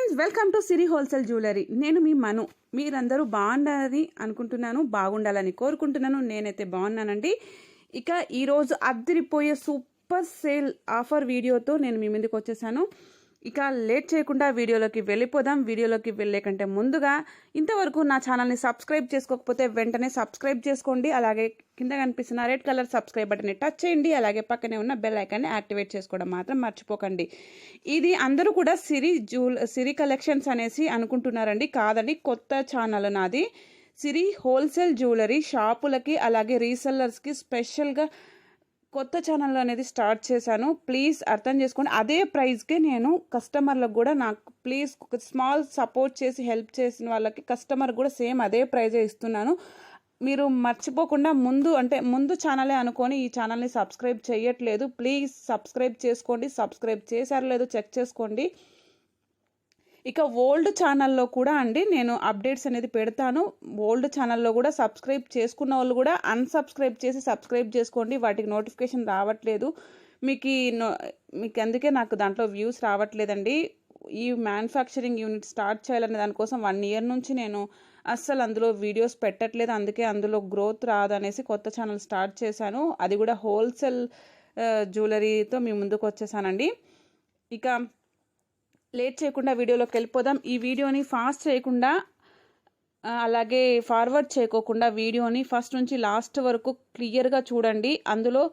Friends, welcome to Siri wholesale jewellery. నేను మీ మను. మీరందరూ బాగుండాలని అనుకుంటున్నాను, బాగుండాలని కోరుకుంటున్నాను. నేనైతే బాగున్నానండి. ఇక ఈరోజు అద్దరిపోయే సూపర్ సేల్ ఆఫర్ వీడియోతో నేను మీ ముందుకు వచ్చేసాను. ఇక లేట్ చేయకుండా వీడియోలోకి వెళ్ళిపోదాం. వీడియోలోకి వెళ్ళే కంటే ముందుగా ఇంతవరకు నా ఛానల్ని సబ్స్క్రైబ్ చేసుకోకపోతే వెంటనే సబ్స్క్రైబ్ చేసుకోండి. అలాగే కింద కనిపిస్తున్న రెడ్ కలర్ సబ్స్క్రైబ్ బటన్ని టచ్ చేయండి. అలాగే పక్కనే ఉన్న బెల్ ఐకాన్ని యాక్టివేట్ చేసుకోవడం మాత్రం మర్చిపోకండి. ఇది అందరూ కూడా సిరి కలెక్షన్స్ అనేసి అనుకుంటున్నారండి. కాదండి, కొత్త ఛానల్ నాది. సిరి హోల్సేల్ జ్యువెలరీ షాపులకి అలాగే రీసెల్లర్స్కి స్పెషల్గా కొత్త ఛానల్ అనేది స్టార్ట్ చేశాను. ప్లీజ్ అర్థం చేసుకోండి. అదే ప్రైస్కే నేను కస్టమర్లకు కూడా నాకు ప్లీజ్ స్మాల్ సపోర్ట్ చేసి హెల్ప్ చేసిన వాళ్ళకి కస్టమర్ కూడా సేమ్ అదే ప్రైజే ఇస్తున్నాను. మీరు మర్చిపోకుండా ముందు ఛానలే అనుకొని ఈ ఛానల్ని సబ్స్క్రైబ్ చేయట్లేదు. ప్లీజ్ సబ్స్క్రైబ్ చేసుకోండి. సబ్స్క్రైబ్ చేశారో లేదో చెక్ చేసుకోండి. ఇక ఓల్డ్ ఛానల్లో కూడా అండి నేను అప్డేట్స్ అనేది పెడతాను. ఓల్డ్ ఛానల్లో కూడా సబ్స్క్రైబ్ చేసుకున్న వాళ్ళు కూడా అన్సబ్స్క్రైబ్ చేసి సబ్స్క్రైబ్ చేసుకోండి. వాటికి నోటిఫికేషన్ రావట్లేదు. మీకు అందుకే నాకు దాంట్లో వ్యూస్ రావట్లేదండి. ఈ మ్యానుఫ్యాక్చరింగ్ యూనిట్ స్టార్ట్ చేయాలనే దానికోసం 1 year నుంచి నేను అస్సలు అందులో వీడియోస్ పెట్టట్లేదు. అందుకే అందులో గ్రోత్ రాదనేసి కొత్త ఛానల్ స్టార్ట్ చేశాను. అది కూడా హోల్సేల్ జ్యువెలరీతో మీ ముందుకు వచ్చేసానండి. ఇక లేట్ చేయకుండా వీడియోలోకి వెళ్ళిపోదాం. ఈ వీడియోని ఫాస్ట్ చేయకుండా అలాగే ఫార్వర్డ్ చేయకోకుండా వీడియోని ఫస్ట్ నుంచి లాస్ట్ వరకు క్లియర్గా చూడండి. అందులో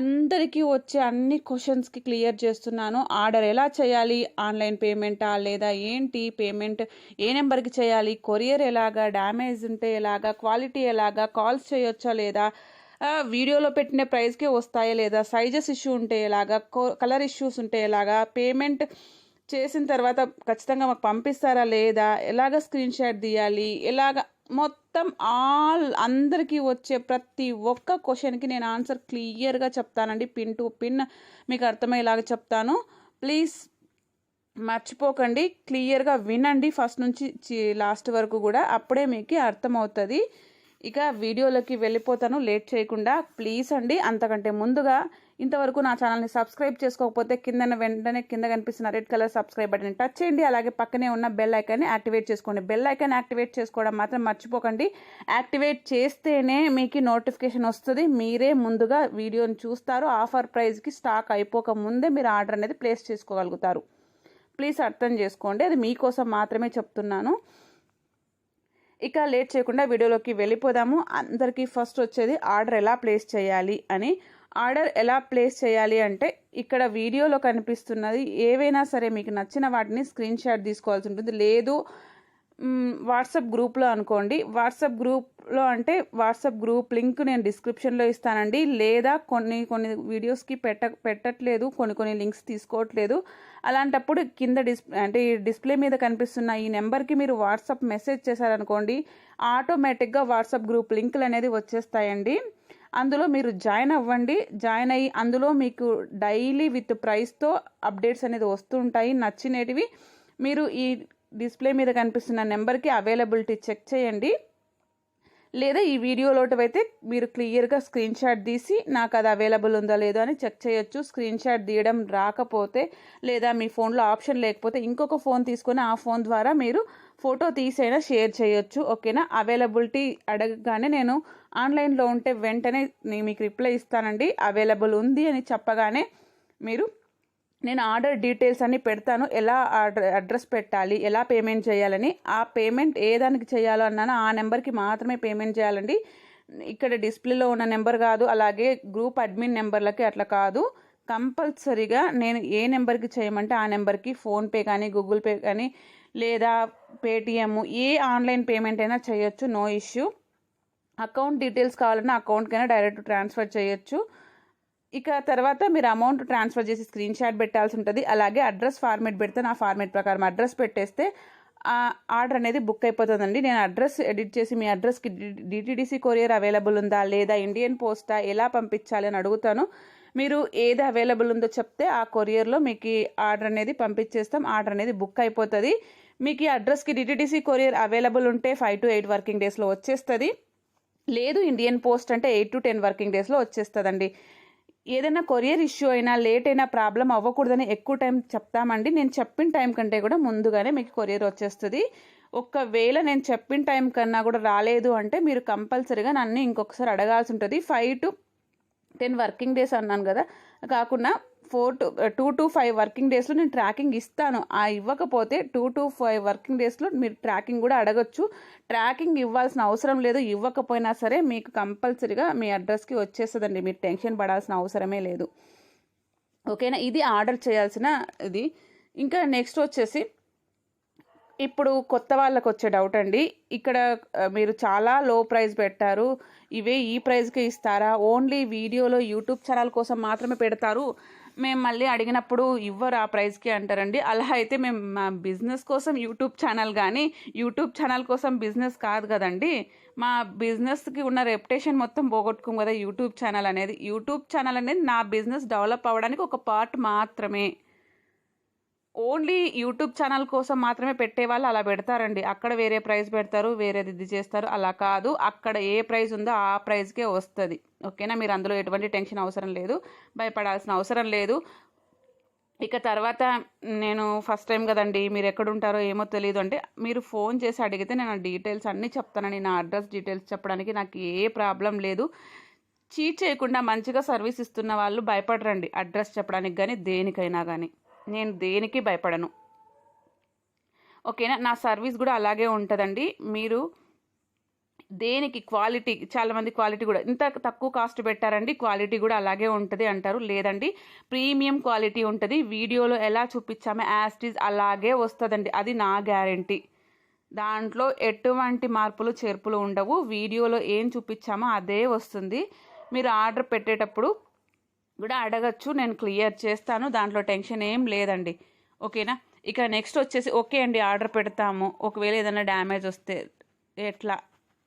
అందరికీ వచ్చే అన్ని క్వశ్చన్స్కి క్లియర్ చేస్తున్నాను. ఆర్డర్ ఎలా చేయాలి, ఆన్లైన్ పేమెంటా లేదా ఏంటి, పేమెంట్ ఏ నెంబర్కి చేయాలి, కొరియర్ ఎలాగా, డ్యామేజ్ ఉంటే ఎలాగా, క్వాలిటీ ఎలాగా, కాల్స్ చేయొచ్చా లేదా, వీడియోలో పెట్టిన ప్రైస్కే వస్తాయా లేదా, సైజెస్ ఇష్యూ ఉంటే ఎలాగా, కలర్ ఇష్యూస్ ఉంటే ఎలాగా, పేమెంట్ చేసిన తర్వాత ఖచ్చితంగా మాకు పంపిస్తారా లేదా, ఎలాగ స్క్రీన్ షాట్ తీయాలి, ఎలాగ మొత్తం అందరికీ వచ్చే ప్రతి ఒక్క క్వశ్చన్కి నేను ఆన్సర్ క్లియర్గా చెప్తానండి. పిన్ టు పిన్ మీకు అర్థమయ్యేలాగా చెప్తాను. ప్లీజ్ మర్చిపోకండి, క్లియర్గా వినండి ఫస్ట్ నుంచి లాస్ట్ వరకు కూడా. అప్పుడే మీకు అర్థమవుతుంది. ఇక వీడియోలోకి వెళ్ళిపోతాను లేట్ చేయకుండా. ప్లీజ్ అండి, అంతకంటే ముందుగా ఇంతవరకు నా ఛానల్ని సబ్స్క్రైబ్ చేసుకోకపోతే వెంటనే కింద కనిపిస్తున్న red colour subscribe button touch చేయండి. అలాగే పక్కనే ఉన్న బెల్ ఐకాన్ని యాక్టివేట్ చేసుకోండి. బెల్ ఐకాన్ యాక్టివేట్ చేసుకోవడం మాత్రం మర్చిపోకండి. యాక్టివేట్ చేస్తేనే మీకు నోటిఫికేషన్ వస్తుంది. మీరే ముందుగా వీడియోని చూస్తారు. ఆఫర్ ప్రైస్కి స్టాక్ అయిపోక ముందే మీరు ఆర్డర్ అనేది ప్లేస్ చేసుకోగలుగుతారు. ప్లీజ్ అర్థం చేసుకోండి, అది మీకోసం మాత్రమే చెప్తున్నాను. ఇక లేట్ చేయకుండా వీడియోలోకి వెళ్ళిపోదాము. అందరికీ ఫస్ట్ వచ్చేది ఆర్డర్ ఎలా ప్లేస్ చేయాలి అని. ఆర్డర్ ఎలా ప్లేస్ చేయాలి అంటే ఇక్కడ వీడియోలో కనిపిస్తున్నది ఏవైనా సరే మీకు నచ్చిన వాటిని స్క్రీన్ షాట్ తీసుకోవాల్సి ఉంటుంది. లేదు వాట్సాప్ గ్రూప్లో అనుకోండి. వాట్సాప్ గ్రూప్లో అంటే వాట్సాప్ గ్రూప్ లింక్ నేను డిస్క్రిప్షన్లో ఇస్తానండి. లేదా కొన్ని వీడియోస్కి పెట్టట్లేదు, కొన్ని లింక్స్ తీసుకోవట్లేదు. అలాంటప్పుడు కింద డిస్ప్లే మీద కనిపిస్తున్న ఈ నెంబర్కి మీరు వాట్సాప్ మెసేజ్ చేశారనుకోండి, ఆటోమేటిక్గా వాట్సాప్ గ్రూప్ లింకులు అనేది వచ్చేస్తాయండి. అందులో మీరు జాయిన్ అవ్వండి. జాయిన్ అయ్యి అందులో మీకు డైలీ విత్ ప్రైస్తో అప్డేట్స్ అనేది వస్తుంటాయి. నచ్చినటివి మీరు ఈ డిస్ప్లే మీద కనిపిస్తున్న నెంబర్కి అవైలబిలిటీ చెక్ చేయండి. లేదా ఈ వీడియోలోటివైతే మీరు క్లియర్గా స్క్రీన్ షాట్ తీసి నాకు అది అవైలబుల్ ఉందో లేదో అని చెక్ చేయొచ్చు. స్క్రీన్ షాట్ తీయడం రాకపోతే లేదా మీ ఫోన్లో ఆప్షన్ లేకపోతే ఇంకొక ఫోన్ తీసుకొని ఆ ఫోన్ ద్వారా మీరు ఫోటో తీసైనా షేర్ చేయొచ్చు. ఓకేనా? అవైలబిలిటీ అడగగానే నేను ఆన్లైన్లో ఉంటే వెంటనే మీకు రిప్లై ఇస్తానండి. అవైలబుల్ ఉంది అని చెప్పగానే నేను ఆర్డర్ డీటెయిల్స్ అన్ని పెడతాను. ఎలా అడ్రస్ పెట్టాలి, ఎలా పేమెంట్ చేయాలని. ఆ పేమెంట్ ఏ దానికి చేయాలో అన్నానో ఆ నెంబర్కి మాత్రమే పేమెంట్ చేయాలండి. ఇక్కడ డిస్ప్లేలో ఉన్న నెంబర్ కాదు, అలాగే గ్రూప్ అడ్మిన్ నెంబర్లకి అట్లా కాదు. కంపల్సరీగా నేను ఏ నెంబర్కి చేయమంటే ఆ నెంబర్కి ఫోన్పే కానీ, గూగుల్ పే కానీ, లేదా పేటిఎం, ఏ ఆన్లైన్ పేమెంట్ అయినా చేయొచ్చు, నో ఇష్యూ. అకౌంట్ డీటెయిల్స్ కావాలన్నా అకౌంట్కైనా డైరెక్ట్ ట్రాన్స్ఫర్ చేయొచ్చు. ఇక తర్వాత మీరు అమౌంట్ ట్రాన్స్ఫర్ చేసి స్క్రీన్ షాట్ పెట్టాల్సి ఉంటుంది. అలాగే అడ్రస్ ఫార్మేట్ పెడితే ఆ ఫార్మేట్ ప్రకారం అడ్రస్ పెట్టేస్తే ఆర్డర్ అనేది బుక్ అయిపోతుందండి. నేను అడ్రస్ ఎడిట్ చేసి మీ అడ్రస్కి డిటిడిసి కొరియర్ అవైలబుల్ ఉందా లేదా, ఇండియన్ పోస్టా, ఎలా పంపించాలి అని అడుగుతాను. మీరు ఏది అవైలబుల్ ఉందో చెప్తే ఆ కొరియర్లో మీకు ఆర్డర్ అనేది పంపించేస్తాం. ఆర్డర్ అనేది బుక్ అయిపోతుంది. మీకు ఈ అడ్రస్కి డిటిడిసి కొరియర్ అవైలబుల్ ఉంటే 5 to 8 వర్కింగ్ డేస్లో వచ్చేస్తుంది. లేదు ఇండియన్ పోస్ట్ అంటే 8 to 10 వర్కింగ్ డేస్లో వచ్చేస్తుందండి. ఏదైనా కొరియర్ ఇష్యూ అయినా లేట్ అయినా ప్రాబ్లం అవ్వకూడదని ఎక్కువ టైం చెప్తామండి. నేను చెప్పిన టైం కంటే కూడా ముందుగానే మీకు కొరియర్ వచ్చేస్తుంది. ఒకవేళ నేను చెప్పిన టైం కన్నా కూడా రాలేదు అంటే మీరు కంపల్సరీగా నన్ను ఇంకొకసారి అడగాల్సి ఉంటుంది. 5 to 10 వర్కింగ్ డేస్ అన్నాను కదా, కాకుండా 2 to 5 వర్కింగ్ డేస్లో నేను ట్రాకింగ్ ఇస్తాను. ఇవ్వకపోతే 2 to 5 వర్కింగ్ డేస్లో మీరు ట్రాకింగ్ కూడా అడగచ్చు. ట్రాకింగ్ ఇవ్వాల్సిన అవసరం లేదు. ఇవ్వకపోయినా సరే మీకు కంపల్సరీగా మీ అడ్రస్కి వచ్చేస్తుందండి. మీరు టెన్షన్ పడాల్సిన అవసరమే లేదు. ఓకేనా, ఇది ఆర్డర్ చేయాల్సిన ఇది. ఇంకా నెక్స్ట్ వచ్చేసి ఇప్పుడు కొత్త వాళ్ళకు వచ్చే డౌట్ అండి. ఇక్కడ మీరు చాలా లో ప్రైస్ పెట్టారు, ఈ ప్రైస్కి ఇస్తారా, ఓన్లీ వీడియోలో యూట్యూబ్ ఛానల్ కోసం మాత్రమే పెడతారు, మేము మళ్ళీ అడిగినప్పుడు ఇవ్వరు ఆ ప్రైస్కి అంటారండి. అలా అయితే మేము మా బిజినెస్ కోసం యూట్యూబ్ ఛానల్ కానీ యూట్యూబ్ ఛానల్ కోసం బిజినెస్ కాదు కదండి. మా బిజినెస్కి ఉన్న రెప్యుటేషన్ మొత్తం పోగొట్టుకోం కదా యూట్యూబ్ ఛానల్ అనేది. యూట్యూబ్ ఛానల్ అనేది నా బిజినెస్ డెవలప్ అవ్వడానికి ఒక పార్ట్ మాత్రమే. ఓన్లీ యూట్యూబ్ ఛానల్ కోసం మాత్రమే పెట్టే వాళ్ళు అలా పెడతారండి. అక్కడ వేరే ప్రైస్ పెడతారు, వేరేది ఇది చేస్తారు. అలా కాదు, అక్కడ ఏ ప్రైస్ ఉందో ఆ ప్రైస్కే వస్తుంది. ఓకేనా, మీరు అందులో ఎటువంటి టెన్షన్ అవసరం లేదు, భయపడాల్సిన అవసరం లేదు. ఇక తర్వాత నేను ఫస్ట్ టైం కదండి, మీరు ఎక్కడుంటారో ఏమో తెలియదు అంటే మీరు ఫోన్ చేసి అడిగితే నేను డీటెయిల్స్ అన్నీ చెప్తానండి. నా అడ్రస్ డీటెయిల్స్ చెప్పడానికి నాకు ఏ ప్రాబ్లం లేదు. చీట్ చేయకుండా మంచిగా సర్వీస్ ఇస్తున్న వాళ్ళు భయపడరండి అడ్రస్ చెప్పడానికి కానీ దేనికైనా కానీ. నేను దేనికి భయపడను. ఓకేనా, నా సర్వీస్ కూడా అలాగే ఉంటుందండి. మీరు దేనికి క్వాలిటీ, చాలామంది క్వాలిటీ కూడా ఇంత తక్కువ కాస్ట్ పెట్టారండి, క్వాలిటీ కూడా అలాగే ఉంటుంది అంటారు. లేదండి, ప్రీమియం క్వాలిటీ ఉంటుంది. వీడియోలో ఎలా చూపించామో యాస్టీజ్ అలాగే వస్తుందండి. అది నా గ్యారంటీ. దాంట్లో ఎటువంటి మార్పులు చేర్పులు ఉండవు. వీడియోలో ఏం చూపించామో అదే వస్తుంది. మీరు ఆర్డర్ పెట్టేటప్పుడు కూడా అడగచ్చు, నేను క్లియర్ చేస్తాను. దాంట్లో టెన్షన్ ఏం లేదండి. ఓకేనా, ఇక నెక్స్ట్ వచ్చేసి ఓకే అండి ఆర్డర్ పెడతాము, ఒకవేళ ఏదైనా డ్యామేజ్ వస్తే ఎట్లా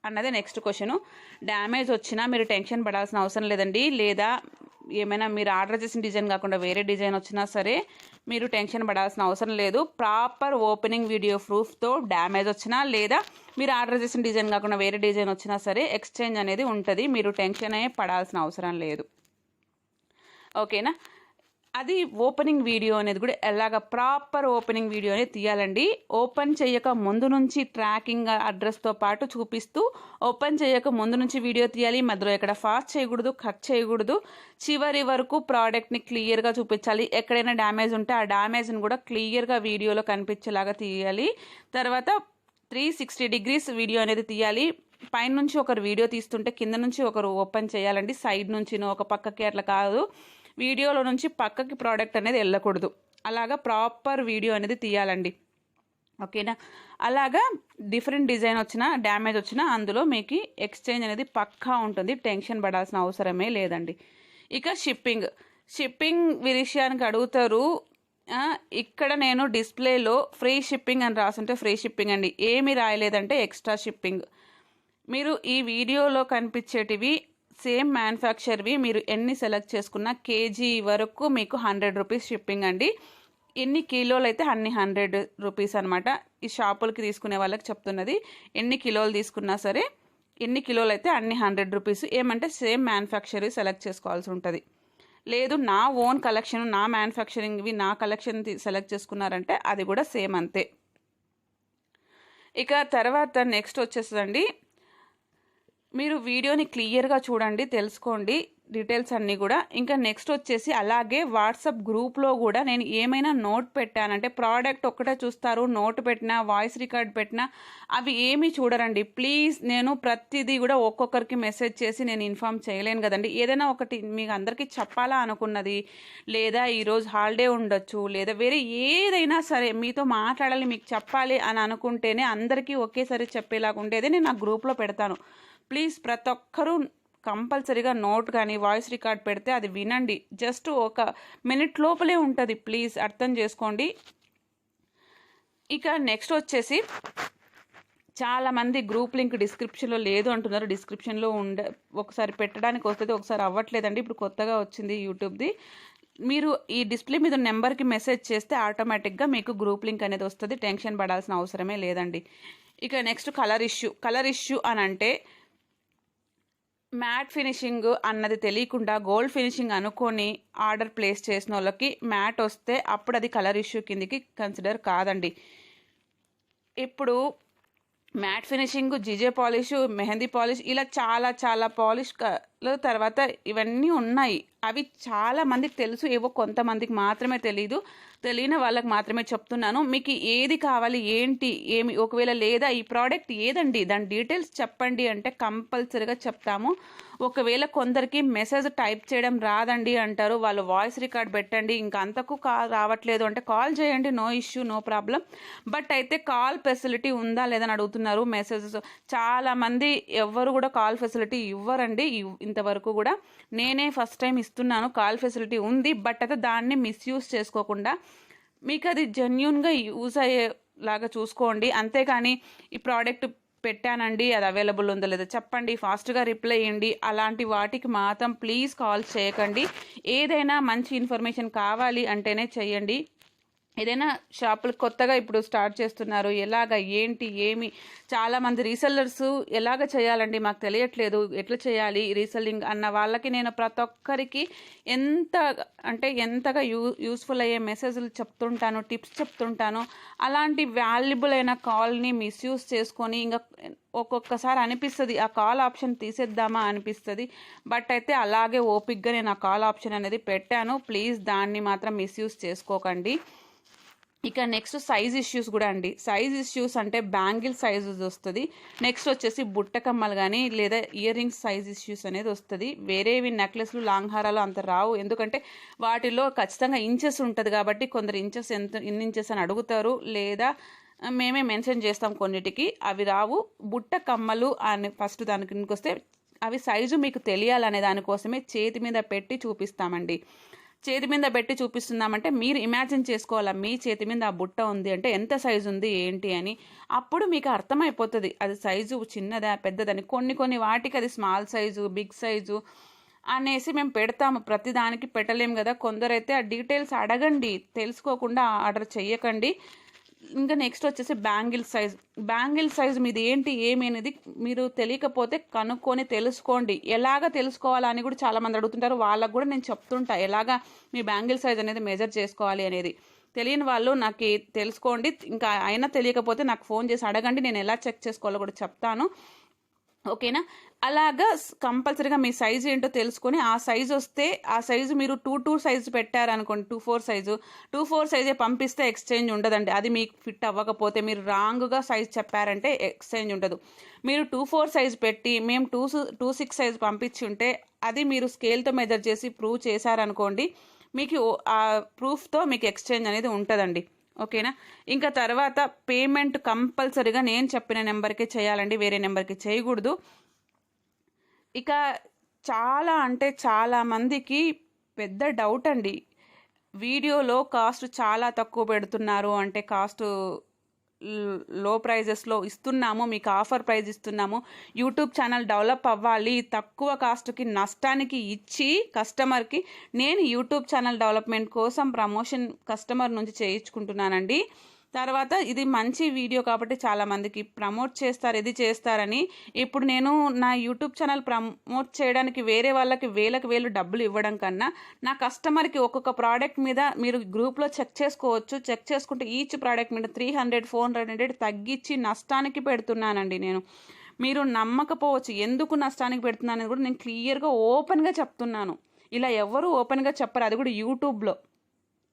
అన్నదే నెక్స్ట్ క్వశ్చను. డ్యామేజ్ వచ్చినా మీరు టెన్షన్ పడాల్సిన అవసరం లేదండి. లేదా ఏమైనా మీరు ఆర్డర్ చేసిన డిజైన్ కాకుండా వేరే డిజైన్ వచ్చినా సరే మీరు టెన్షన్ పడాల్సిన అవసరం లేదు. ప్రాపర్ ఓపెనింగ్ వీడియో ప్రూఫ్తో డ్యామేజ్ వచ్చినా లేదా మీరు ఆర్డర్ చేసిన డిజైన్ కాకుండా వేరే డిజైన్ వచ్చినా సరే ఎక్స్చేంజ్ అనేది ఉంటుంది. మీరు టెన్షన్ పడాల్సిన అవసరం లేదు. ఓకేనా, అది ఓపెనింగ్ వీడియో అనేది కూడా ఎలాగ ప్రాపర్ ఓపెనింగ్ వీడియో అనేది తీయాలండి. ఓపెన్ చేయక ముందు నుంచి ట్రాకింగ్ అడ్రస్తో పాటు చూపిస్తూ ఓపెన్ చేయక ముందు నుంచి వీడియో తీయాలి. మధ్యలో ఎక్కడ ఫాస్ట్ చేయకూడదు, కట్ చేయకూడదు. చివరి వరకు ప్రోడక్ట్ని క్లియర్గా చూపించాలి. ఎక్కడైనా డ్యామేజ్ ఉంటే ఆ డ్యామేజ్ని కూడా క్లియర్గా వీడియోలో కనిపించేలాగా తీయాలి. తర్వాత 360 degrees వీడియో అనేది తీయాలి. పైన నుంచి ఒకరు వీడియో తీస్తుంటే కింద నుంచి ఒకరు ఓపెన్ చేయాలండి. సైడ్ నుంచి ఒక పక్కకి అట్లా కాదు, వీడియోలో నుంచి పక్కకి ప్రోడక్ట్ అనేది వెళ్ళకూడదు. అలాగా ప్రాపర్ వీడియో అనేది తీయాలండి. ఓకేనా, అలాగా డిఫరెంట్ డిజైన్ వచ్చినా డ్యామేజ్ వచ్చినా అందులో మీకు ఎక్స్చేంజ్ అనేది పక్కా ఉంటుంది. టెన్షన్ పడాల్సిన అవసరమే లేదండి. ఇక షిప్పింగ్ విషయానికి అడుగుతారు. ఇక్కడ నేను డిస్ప్లేలో ఫ్రీ షిప్పింగ్ అని రాసుంటే ఫ్రీ షిప్పింగ్ అండి, ఏమీ రాయలేదంటే ఎక్స్ట్రా షిప్పింగ్. మీరు ఈ వీడియోలో కనిపించేటివి సేమ్ మ్యానుఫ్యాక్చర్వి మీరు ఎన్ని సెలెక్ట్ చేసుకున్నా కేజీ వరకు మీకు 100 రూపీస్ షిప్పింగ్ అండి. ఎన్ని కిలోలు అయితే అన్ని 100 రూపీస్ అనమాట. ఈ షాపులకి తీసుకునే వాళ్ళకి చెప్తున్నది. ఎన్ని కిలోలు తీసుకున్నా సరే ఎన్ని కిలోలు అయితే అన్ని 100 రూపీస్. ఏమంటే సేమ్ మ్యానుఫ్యాక్చర్వి సెలెక్ట్ చేసుకోవాల్సి ఉంటుంది. లేదు నా ఓన్ కలెక్షన్, నా మ్యానుఫ్యాక్చరింగ్వి నా కలెక్షన్ సెలెక్ట్ చేసుకున్నారంటే అది కూడా సేమ్ అంతే. ఇక తర్వాత నెక్స్ట్ వచ్చేసండి, మీరు వీడియోని క్లియర్గా చూడండి, తెలుసుకోండి డీటెయిల్స్ అన్నీ కూడా. ఇంకా నెక్స్ట్ వచ్చేసి అలాగే వాట్సాప్ గ్రూప్లో కూడా నేను ఏమైనా నోట్ పెట్టానంటే ప్రోడక్ట్ ఒక్కటే చూస్తారు, నోట్ పెట్టినా వాయిస్ రికార్డ్ పెట్టినా అవి ఏమీ చూడరండి ప్లీజ్. నేను ప్రతిదీ కూడా ఒక్కొక్కరికి మెసేజ్ చేసి నేను ఇన్ఫామ్ చేయలేను కదండి. ఏదైనా ఒకటి మీకు అందరికీ చెప్పాలా అనుకున్నది, లేదా ఈరోజు హాలిడే ఉండొచ్చు, లేదా వేరే ఏదైనా సరే మీతో మాట్లాడాలి, మీకు చెప్పాలి అని అనుకుంటేనే అందరికీ ఒకేసారి చెప్పేలాగా ఉండేది నేను ఆ గ్రూప్లో పెడతాను. ప్లీజ్ ప్రతి ఒక్కరూ కంపల్సరీగా నోట్ కానీ వాయిస్ రికార్డ్ పెడితే అది వినండి. జస్ట్ 1 minute లోపలే ఉంటుంది, ప్లీజ్ అర్థం చేసుకోండి. ఇక నెక్స్ట్ వచ్చేసి చాలామంది గ్రూప్ లింక్ డిస్క్రిప్షన్లో లేదు అంటున్నారు. డిస్క్రిప్షన్లో ఒకసారి పెట్టడానికి వస్తుంది, ఒకసారి అవ్వట్లేదండి. ఇప్పుడు కొత్తగా వచ్చింది యూట్యూబ్ది. మీరు ఈ డిస్ప్లే మీద నెంబర్కి మెసేజ్ చేస్తే ఆటోమేటిక్గా మీకు గ్రూప్ లింక్ అనేది వస్తుంది. టెన్షన్ పడాల్సిన అవసరమే లేదండి. ఇక నెక్స్ట్ కలర్ ఇష్యూ అని అంటే మ్యాట్ ఫినిషింగ్ అన్నది తెలియకుండా గోల్డ్ ఫినిషింగ్ అనుకొని ఆర్డర్ ప్లేస్ చేసిన వాళ్ళకి మ్యాట్ వస్తే అప్పుడు అది కలర్ ఇష్యూ కిందికి కన్సిడర్ కాదండి. ఇప్పుడు matte finishing, GJ polish, mehndi polish, ఇలా చాలా చాలా పాలిష్ తర్వాత ఇవన్నీ ఉన్నాయి. అవి చాలా మందికి తెలుసు, ఏవో కొంతమందికి మాత్రమే తెలియని వాళ్ళకి మాత్రమే చెప్తున్నాను. మీకు ఏది కావాలి, ఏంటి, ఏమి, ఒకవేళ లేదా ఈ ప్రోడక్ట్ ఏదండి దాని డీటెయిల్స్ చెప్పండి అంటే కంపల్సరీగా చెప్తాము. ఒకవేళ కొందరికి మెసేజ్ టైప్ చేయడం రాదండి అంటారు, వాళ్ళు వాయిస్ రికార్డ్ పెట్టండి, ఇంకా అంతకు రావట్లేదు అంటే కాల్ చేయండి, no issue, no problem. But అయితే కాల్ ఫెసిలిటీ ఉందా లేదని అడుగుతున్నారు మెసేజెస్. చాలామంది ఎవ్వరు కూడా కాల్ ఫెసిలిటీ ఇవ్వరండి ఇంతవరకు కూడా. నేనే ఫస్ట్ టైం ఇస్తున్నాను. కాల్ ఫెసిలిటీ ఉంది, బట్ అయితే దాన్ని మిస్యూజ్ చేసుకోకుండా మీకు అది జెన్యున్గా యూజ్ అయ్యేలాగా చూసుకోండి. అంతేకాని ఈ ప్రోడక్ట్ పెట్టానండి, అది అవైలబుల్ ఉందో లేదో చెప్పండి, ఫాస్ట్గా రిప్లై ఇవ్వండి, అలాంటి వాటికి మాత్రం ప్లీజ్ కాల్ చేయకండి. ఏదైనా మంచి ఇన్ఫర్మేషన్ కావాలి అంటేనే చెయ్యండి. ఏదైనా షాపులు కొత్తగా ఇప్పుడు స్టార్ట్ చేస్తున్నారు, ఎలాగ ఏంటి ఏమి, చాలామంది రీసెల్లర్స్ ఎలాగ చేయాలండి మాకు తెలియట్లేదు, ఎట్లా చేయాలి రీసెల్లింగ్ అన్న వాళ్ళకి నేను ప్రతి ఒక్కరికి ఎంతగా యూస్ఫుల్ అయ్యే మెసేజ్లు చెప్తుంటాను, టిప్స్ చెప్తుంటాను. అలాంటి వాల్యుబుల్ అయిన కాల్ని మిస్యూజ్ చేసుకొని ఇంకా ఒక్కొక్కసారి అనిపిస్తుంది ఆ కాల్ ఆప్షన్ తీసేద్దామా అనిపిస్తుంది. బట్ అయితే అలాగే ఓపిక్గా నేను ఆ కాల్ ఆప్షన్ అనేది పెట్టాను. ప్లీజ్ దాన్ని మాత్రం మిస్యూజ్ చేసుకోకండి. ఇక నెక్స్ట్ సైజ్ ఇష్యూస్ కూడా అండి. సైజ్ ఇష్యూస్ అంటే బ్యాంగిల్ సైజెస్ వస్తుంది. నెక్స్ట్ వచ్చేసి బుట్టకమ్మలు కానీ లేదా ఇయర్ రింగ్స్ సైజ్ ఇష్యూస్ అనేది వస్తుంది. వేరేవి నెక్లెస్లు, లాంగ్ హారాలు అంత రావు, ఎందుకంటే వాటిలో ఖచ్చితంగా ఇంచెస్ ఉంటుంది కాబట్టి కొందరు ఇంచెస్ ఎన్ని ఇంచెస్ అని అడుగుతారు, లేదా మేమే మెన్షన్ చేస్తాం కొన్నిటికి, అవి రావు. బుట్ట కమ్మలు అని ఫస్ట్ దానికి వస్తే అవి సైజు మీకు తెలియాలనే దానికోసమే చేతి మీద పెట్టి చూపిస్తామండి. చేతి మీద పెట్టి చూపిస్తున్నామంటే మీరు ఇమాజిన్ చేసుకోవాలా మీ చేతి మీద ఆ బుట్ట ఉంది అంటే ఎంత సైజు ఉంది ఏంటి అని. అప్పుడు మీకు అర్థమైపోతుంది అది సైజు చిన్నదా పెద్దదని. కొన్ని వాటికి అది స్మాల్ సైజు, బిగ్ సైజు అనేసి మేము పెడతాము, ప్రతిదానికి పెట్టలేము కదా. కొందరైతే ఆ డీటెయిల్స్ అడగండి, తెలుసుకోకుండా ఆర్డర్ చెయ్యకండి. ఇంకా నెక్స్ట్ వచ్చేసి బ్యాంగిల్ సైజ్ మీది ఏంటి ఏమి అనేది మీరు తెలియకపోతే కనుక్కొని తెలుసుకోండి. ఎలాగ తెలుసుకోవాలని కూడా చాలామంది అడుగుతుంటారు, వాళ్ళకు కూడా నేను చెప్తుంటా ఎలాగా మీ బ్యాంగిల్ సైజ్ అనేది మెజర్ చేసుకోవాలి అనేది. తెలియని వాళ్ళు నాకు తెలుసుకోండి, ఇంకా అయినా తెలియకపోతే నాకు ఫోన్ చేసి అడగండి, నేను ఎలా చెక్ చేసుకోవాలో కూడా చెప్తాను, ఓకేనా. అలాగా కంపల్సరీగా మీ సైజు ఏంటో తెలుసుకొని ఆ సైజు వస్తే ఆ సైజు మీరు 2 సైజు పెట్టారనుకోండి, 2 4 సైజే పంపిస్తే ఎక్స్చేంజ్ ఉండదండి. అది మీకు ఫిట్ అవ్వకపోతే మీరు రాంగ్గా సైజు చెప్పారంటే ఎక్స్చేంజ్ ఉండదు. మీరు 2 4 సైజు పెట్టి మేము 2 6 సైజు పంపించి ఉంటే అది మీరు స్కేల్తో మెజర్ చేసి ప్రూవ్ చేశారనుకోండి, మీకు ఆ ప్రూఫ్తో మీకు ఎక్స్చేంజ్ అనేది ఉంటుందండి, ఓకేనా. ఇంకా తర్వాత పేమెంట్ కంపల్సరీగా నేను చెప్పిన నెంబర్కి చేయాలండి, వేరే నెంబర్కి చేయకూడదు. ఇక చాలా మందికి పెద్ద డౌట్ అండి, వీడియోలో కాస్ట్ చాలా తక్కువ పెడుతున్నారు అంటే కాస్ట్ లో ప్రైజెస్లో ఇస్తున్నాము, మీకు ఆఫర్ ప్రైజ్ ఇస్తున్నాము, యూట్యూబ్ ఛానల్ డెవలప్ అవ్వాలి, తక్కువ కాస్ట్కి నష్టానికి ఇచ్చి కస్టమర్కి నేను యూట్యూబ్ ఛానల్ డెవలప్మెంట్ కోసం ప్రమోషన్ కస్టమర్ నుంచి చేయించుకుంటున్నానండి. తర్వాత ఇది మంచి వీడియో కాబట్టి చాలామందికి ప్రమోట్ చేస్తారు, ఇది చేస్తారని. ఇప్పుడు నేను నా యూట్యూబ్ ఛానల్ ప్రమోట్ చేయడానికి వేరే వాళ్ళకి వేలు డబ్బులు ఇవ్వడం కన్నా నా కస్టమర్కి ఒక్కొక్క ప్రోడక్ట్ మీద మీరు గ్రూప్లో చెక్ చేసుకోవచ్చు, చెక్ చేసుకుంటే ఈచ్ ప్రోడక్ట్ మీద 300 400 తగ్గించి నష్టానికి పెడుతున్నానండి నేను. మీరు నమ్మకపోవచ్చు, ఎందుకు నష్టానికి పెడుతున్నానని కూడా నేను క్లియర్గా ఓపెన్గా చెప్తున్నాను. ఇలా ఎవరు ఓపెన్గా చెప్పరు, అది కూడా యూట్యూబ్లో.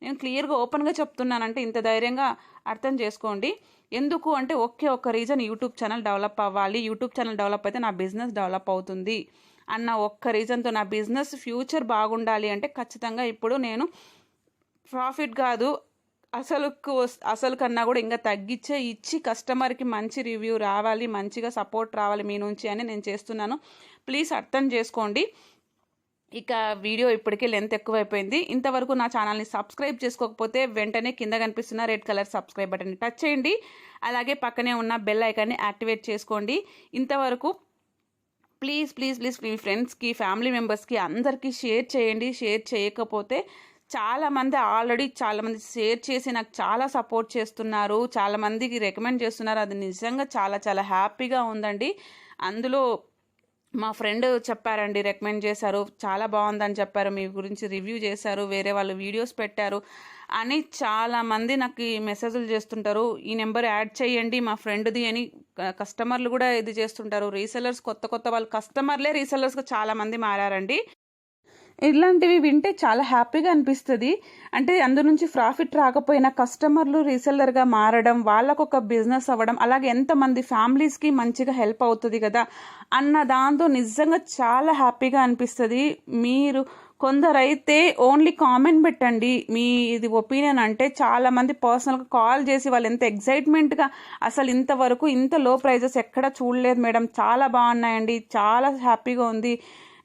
నేను క్లియర్గా ఓపెన్గా చెప్తున్నానంటే ఇంత ధైర్యంగా అర్థం చేసుకోండి. ఎందుకు అంటే ఒక్క రీజన్, యూట్యూబ్ ఛానల్ డెవలప్ అవ్వాలి, యూట్యూబ్ ఛానల్ డెవలప్ అయితే నా బిజినెస్ డెవలప్ అవుతుంది అన్న ఒక్క రీజన్తో, నా బిజినెస్ ఫ్యూచర్ బాగుండాలి అంటే ఖచ్చితంగా ఇప్పుడు నేను ప్రాఫిట్ కాదు అసలు కన్నా కూడా ఇంకా తగ్గించే ఇచ్చి కస్టమర్కి మంచి రివ్యూ రావాలి, మంచిగా సపోర్ట్ రావాలి మీ నుంచి అని నేను చేస్తున్నాను. ప్లీజ్ అర్థం చేసుకోండి. ఇక వీడియో ఇప్పటికే లెంత్ ఎక్కువైపోయింది. ఇంతవరకు నా ఛానల్ని సబ్స్క్రైబ్ చేసుకోకపోతే వెంటనే కింద కనిపిస్తున్న రెడ్ కలర్ సబ్స్క్రైబ్ బటన్ని టచ్ చేయండి, అలాగే పక్కనే ఉన్న బెల్ ఐకాన్ని యాక్టివేట్ చేసుకోండి. ఇంతవరకు ప్లీజ్ మీ ఫ్రెండ్స్కి, ఫ్యామిలీ మెంబర్స్కి అందరికీ షేర్ చేయండి. షేర్ చేయకపోతే చాలామంది షేర్ చేసి నాకు చాలా సపోర్ట్ చేస్తున్నారు, చాలామందికి రికమెండ్ చేస్తున్నారు. అది నిజంగా చాలా హ్యాపీగా ఉందండి. అందులో మా ఫ్రెండ్ చెప్పారండి, రికమెండ్ చేశారు, చాలా బాగుందని చెప్పారు, మీ గురించి రివ్యూ చేశారు, వేరే వాళ్ళు వీడియోస్ పెట్టారు అని చాలామంది నాకు ఈ మెసేజ్లు చేస్తుంటారు. ఈ నెంబర్ యాడ్ చేయండి మా ఫ్రెండ్ది అని కస్టమర్లు కూడా ఇది చేస్తుంటారు. రీసెల్లర్స్ కొత్త వాళ్ళు కస్టమర్లే రీసెల్లర్స్గా చాలామంది మారారండి. ఇలాంటివి వింటే చాలా హ్యాపీగా అనిపిస్తుంది. అంటే అందు నుంచి ప్రాఫిట్ రాకపోయినా కస్టమర్లు రీసెల్లర్గా మారడం, వాళ్ళకు ఒక బిజినెస్ అవ్వడం, అలాగే ఎంతమంది ఫ్యామిలీస్కి మంచిగా హెల్ప్ అవుతుంది కదా అన్న దాంతో నిజంగా చాలా హ్యాపీగా అనిపిస్తుంది. మీరు కొందరైతే ఓన్లీ కామెంట్ పెట్టండి మీ ఇది ఒపీనియన్ అంటే, చాలామంది పర్సనల్గా కాల్ చేసి వాళ్ళు ఎంత ఎగ్జైట్మెంట్గా, అసలు ఇంతవరకు ఇంత లో ప్రైజెస్ ఎక్కడ చూడలేదు మేడం, చాలా బాగున్నాయండి, చాలా హ్యాపీగా ఉంది,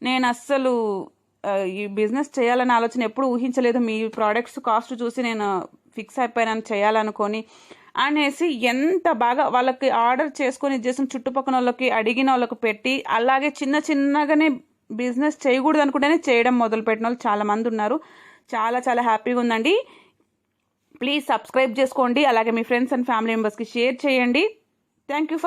నేను అస్సలు ఈ బిజినెస్ చేయాలనే ఆలోచన ఎప్పుడు ఊహించలేదు, మీ ప్రోడక్ట్స్ కాస్ట్ చూసి నేను ఫిక్స్ అయిపోయినాను చేయాలనుకొని అనేసి ఎంత బాగా వాళ్ళకి ఆర్డర్ చేసుకొని చేసిన చుట్టుపక్కల వాళ్ళకి అడిగిన వాళ్ళకి పెట్టి, అలాగే చిన్నగానే బిజినెస్ చేయకూడదు అనుకుంటేనే చేయడం మొదలుపెట్టిన వాళ్ళు చాలామంది ఉన్నారు. చాలా హ్యాపీగా ఉందండి. ప్లీజ్ సబ్స్క్రైబ్ చేసుకోండి, అలాగే మీ ఫ్రెండ్స్ అండ్ ఫ్యామిలీ మెంబర్స్కి షేర్ చేయండి. Thank you for